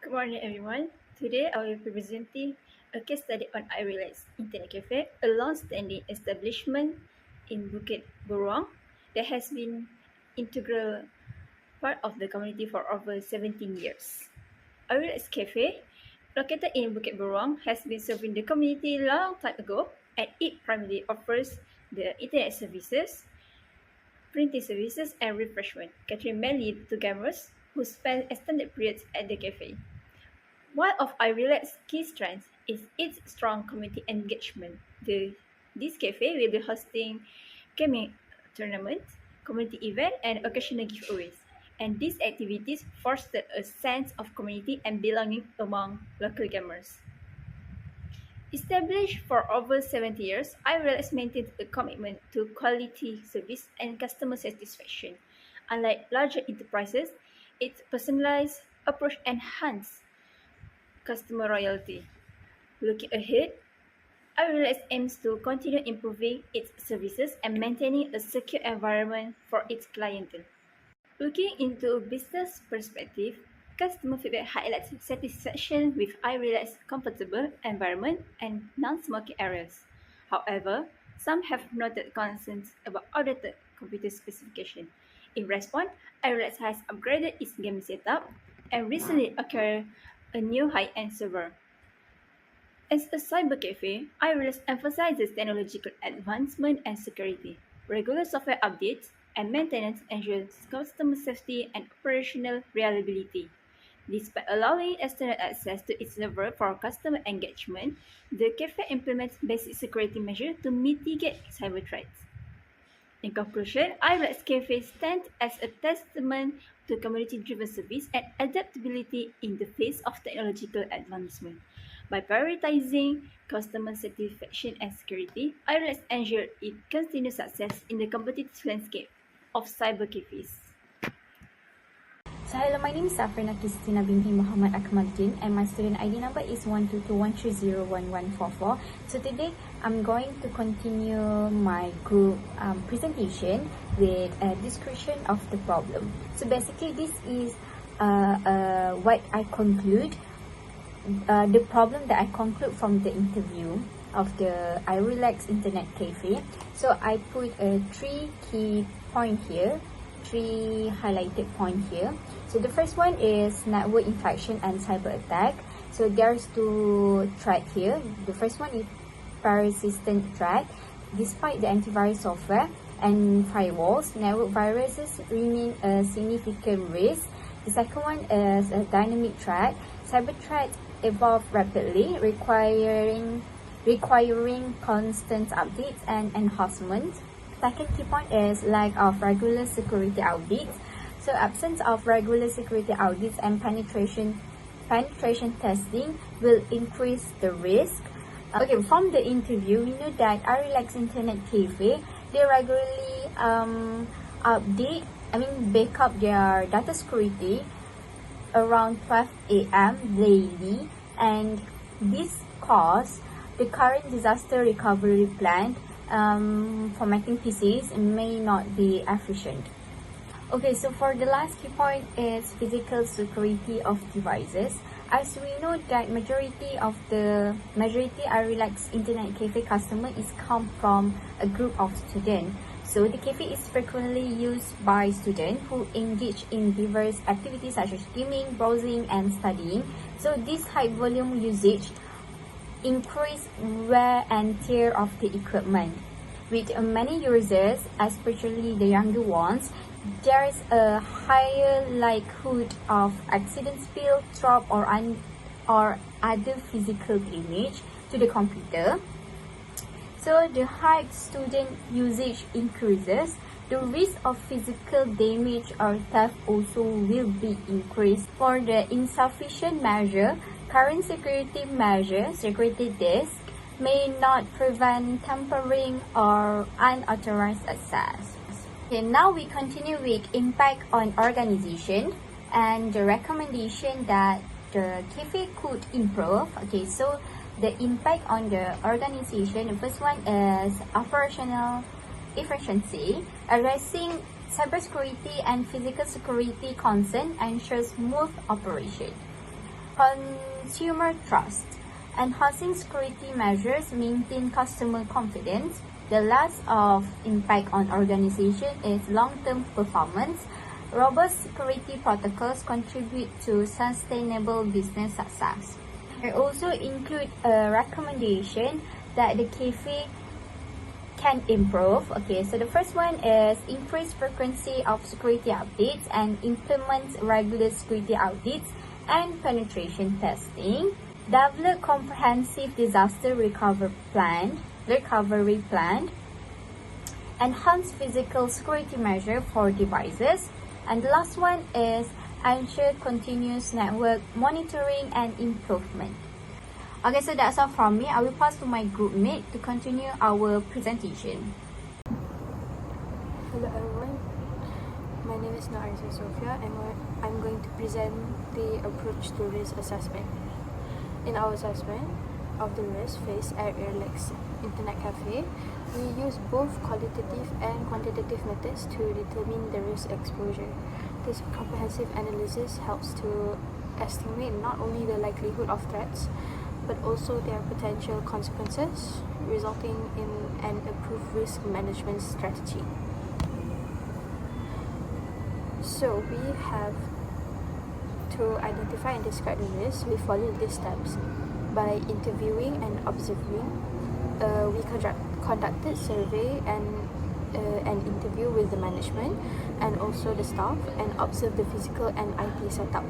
Good morning, everyone. Today, I will be presenting a case study on iRelax Internet Cafe, a long-standing establishment in Bukit Beruang that has been integral part of the community for over 17 years. iRelax Cafe, located in Bukit Beruang, has been serving the community long time ago, and it primarily offers the internet services, printing services, and refreshment, catering mainly to gamers who spend extended periods at the cafe. One of iRelax's key strengths is its strong community engagement. This cafe will be hosting gaming tournaments, community events, and occasional giveaways. And these activities foster a sense of community and belonging among local gamers. Established for over 70 years, iRelax maintains a commitment to quality service and customer satisfaction. Unlike larger enterprises, its personalized approach enhances customer loyalty. Looking ahead, iRelax aims to continue improving its services and maintaining a secure environment for its clientele. Looking into a business perspective, customer feedback highlights satisfaction with iRelax's comfortable environment and non-smoking areas. However, some have noted concerns about outdated computer specification. In response, iRelax has upgraded its game setup and recently acquired a new high-end server. As a cyber cafe, iRelax emphasizes technological advancement and security. Regular software updates and maintenance ensure customer safety and operational reliability. Despite allowing external access to its server for customer engagement, the cafe implements basic security measures to mitigate cyber threats. In conclusion, iRelax Cafe stands as a testament to community-driven service and adaptability in the face of technological advancement. By prioritizing customer satisfaction and security, iRelax ensures its continued success in the competitive landscape of cyber cafes. So hello, my name is Afrina Christina binti Muhammad Akmaluddin and my student ID number is 12213011144. So today I'm going to continue my group presentation with a description of the problem. So basically this is what I conclude, the problem that I conclude from the interview of the iRelax Internet Cafe. So I put three key points here, three highlighted points here. So the first one is network infection and cyber attack. So there's two threats here. The first one is persistent threat. Despite the antivirus software and firewalls, network viruses remain a significant risk. The second one is a dynamic threat. Cyber threats evolve rapidly, requiring constant updates and enhancement. Second key point is lack of regular security audits. So absence of regular security audits and penetration testing will increase the risk. Okay, from the interview, we know that iRelax Internet Cafe, they regularly back up their data security around 12 a.m. daily, and this caused the current disaster recovery plan formatting PCs may not be efficient. Okay, so for the last key point is physical security of devices. As we know that majority iRelax Internet Cafe customer is come from a group of students. So the cafe is frequently used by students who engage in diverse activities such as gaming, browsing, and studying. So this high volume usage increase wear and tear of the equipment. With many users, especially the younger ones, there is a higher likelihood of accident, spill, drop, or other physical damage to the computer. So the high student usage increases, the risk of physical damage or theft also will be increased. For the insufficient measure, current security measures, security disk, may not prevent tampering or unauthorized access. Okay, now we continue with impact on organization and the recommendation that the cafe could improve. Okay, so the impact on the organization, the first one is operational efficiency. Addressing cybersecurity and physical security concern ensures smooth operation. Consumer trust. Enhancing security measures maintain customer confidence. The last of impact on organization is long-term performance. Robust security protocols contribute to sustainable business success. They also include a recommendation that the cafe can improve. Okay, so the first one is increase frequency of security updates and implement regular security audits and penetration testing. Develop comprehensive disaster recovery plan. Enhance physical security measure for devices. And the last one is ensure continuous network monitoring and improvement. Okay, so that's all from me. I will pass to my group mate to continue our presentation. Hello everyone, my name is Naarisa Sofia and I'm going to present the approach to risk assessment. In our assessment of the risk faced at Airlex Internet Cafe, we use both qualitative and quantitative methods to determine the risk exposure. This comprehensive analysis helps to estimate not only the likelihood of threats, but also their potential consequences, resulting in an improved risk management strategy. So we have to identify and describe the risk. We follow these steps by interviewing and observing. We conducted survey and an interview with the management and also the staff, and observe the physical and IT setup.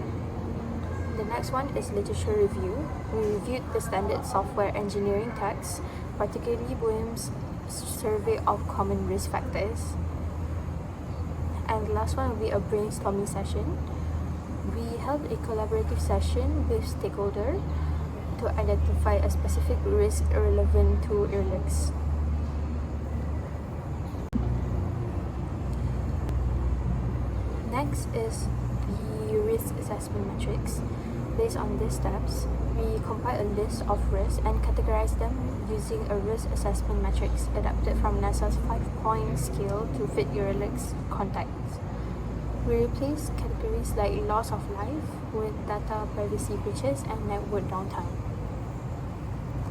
The next one is literature review. We reviewed the standard software engineering texts, particularly Boehm's survey of common risk factors. And the last one will be a brainstorming session. We held a collaborative session with stakeholders to identify a specific risk relevant to Airlex. Next is the risk assessment matrix. Based on these steps, we compile a list of risks and categorize them using a risk assessment matrix adapted from NASA's 5-point scale to fit Airlex context. We replace categories like loss of life with data privacy breaches and network downtime.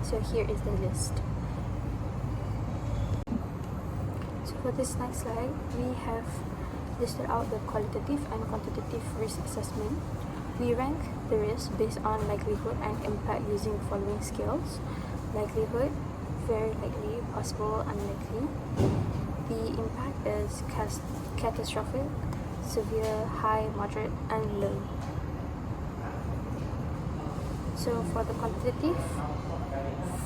So here is the list. So for this next slide, we have listed out the qualitative and quantitative risk assessment. We rank the risk based on likelihood and impact using the following scales. Likelihood, very likely, possible, unlikely. The impact is catastrophic, severe, high, moderate, and low. So for the quantitative,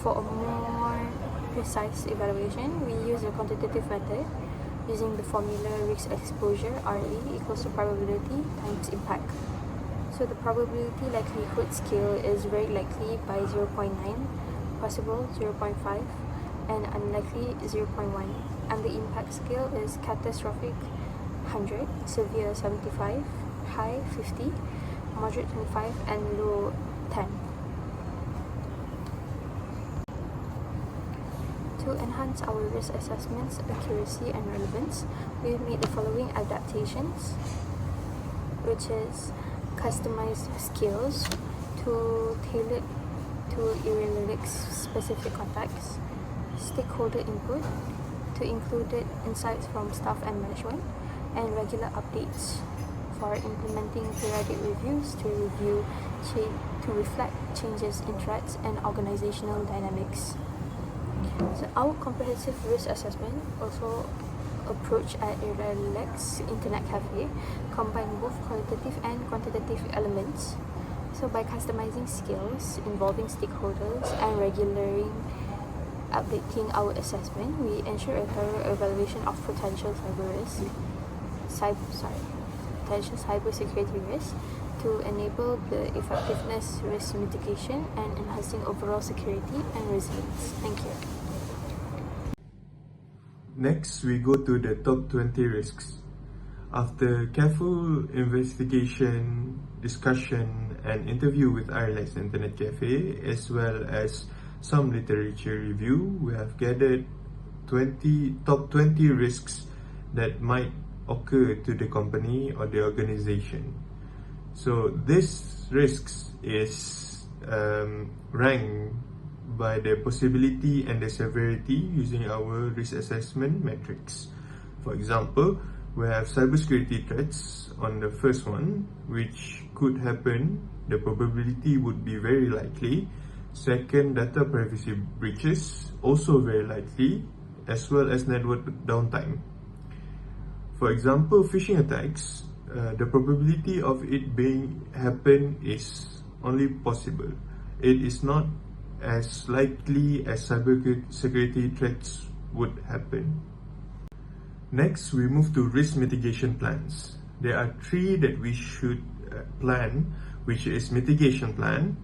for a more precise evaluation, we use the quantitative method using the formula risk exposure RE equals to probability times impact. So the probability likelihood scale is very likely by 0.9, possible 0.5, and unlikely 0.1. And the impact scale is catastrophic 100, severe 75, high 50, moderate 25, and low 10. To enhance our risk assessment's accuracy and relevance, we've made the following adaptations, which is customized skills to tailor to Airlex specific contexts, stakeholder input to include insights from staff and management, and regular updates for implementing periodic reviews to reflect changes in threats and organizational dynamics. So our comprehensive risk assessment also approach at Airlex Internet Cafe combine both qualitative and quantitative elements. So by customizing skills involving stakeholders and regularly updating our assessment, we ensure a thorough evaluation of potential cybersecurity risk to enable the effectiveness risk mitigation and enhancing overall security and resilience. Thank you. Next, we go to the top 20 risks. After careful investigation, discussion, and interview with Airlex Internet Cafe, as well as some literature review, we have gathered top 20 risks that might occur to the company or the organization. So this risks is ranked by the possibility and the severity using our risk assessment metrics. For example, we have cybersecurity threats on the first one, which could happen. The probability would be very likely. Second, data privacy breaches, also very likely, as well as network downtime. For example, phishing attacks, the probability of it being happen is only possible. It is not as likely as cybersecurity threats would happen. Next, we move to risk mitigation plans. There are three that we should plan, which is mitigation plan,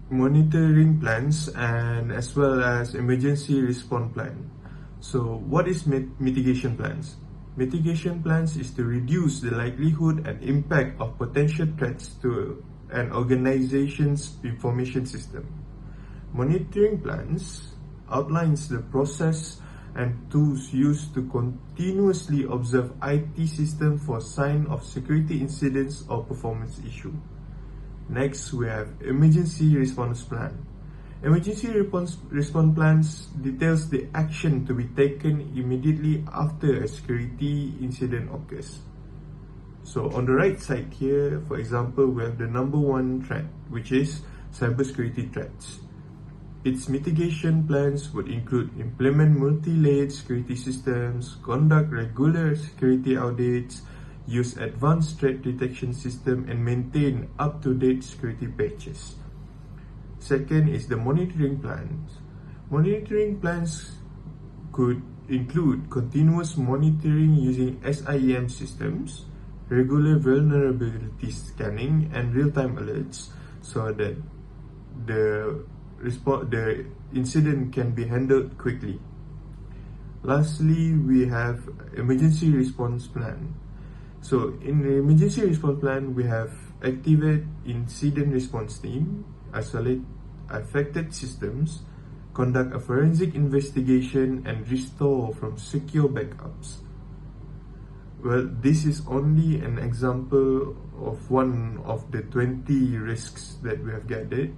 monitoring plans, and as well as emergency response plan. So what is mitigation plans? Mitigation plans is to reduce the likelihood and impact of potential threats to an organization's information system. Monitoring plans outlines the process and tools used to continuously observe IT system for sign of security incidents or performance issue. Next, we have emergency response plan. Emergency response plans details the action to be taken immediately after a security incident occurs. So on the right side here, for example, we have the number one threat, which is cybersecurity threats. Its mitigation plans would include implement multi-layered security systems, conduct regular security audits, use advanced threat detection system, and maintain up-to-date security patches. Second is the monitoring plans. Monitoring plans could include continuous monitoring using SIEM systems, regular vulnerability scanning, and real-time alerts so that the incident can be handled quickly. Lastly, we have emergency response plan. So in the emergency response plan, we have activate incident response team, isolate affected systems, conduct a forensic investigation, and restore from secure backups. Well, this is only an example of one of the 20 risks that we have gathered.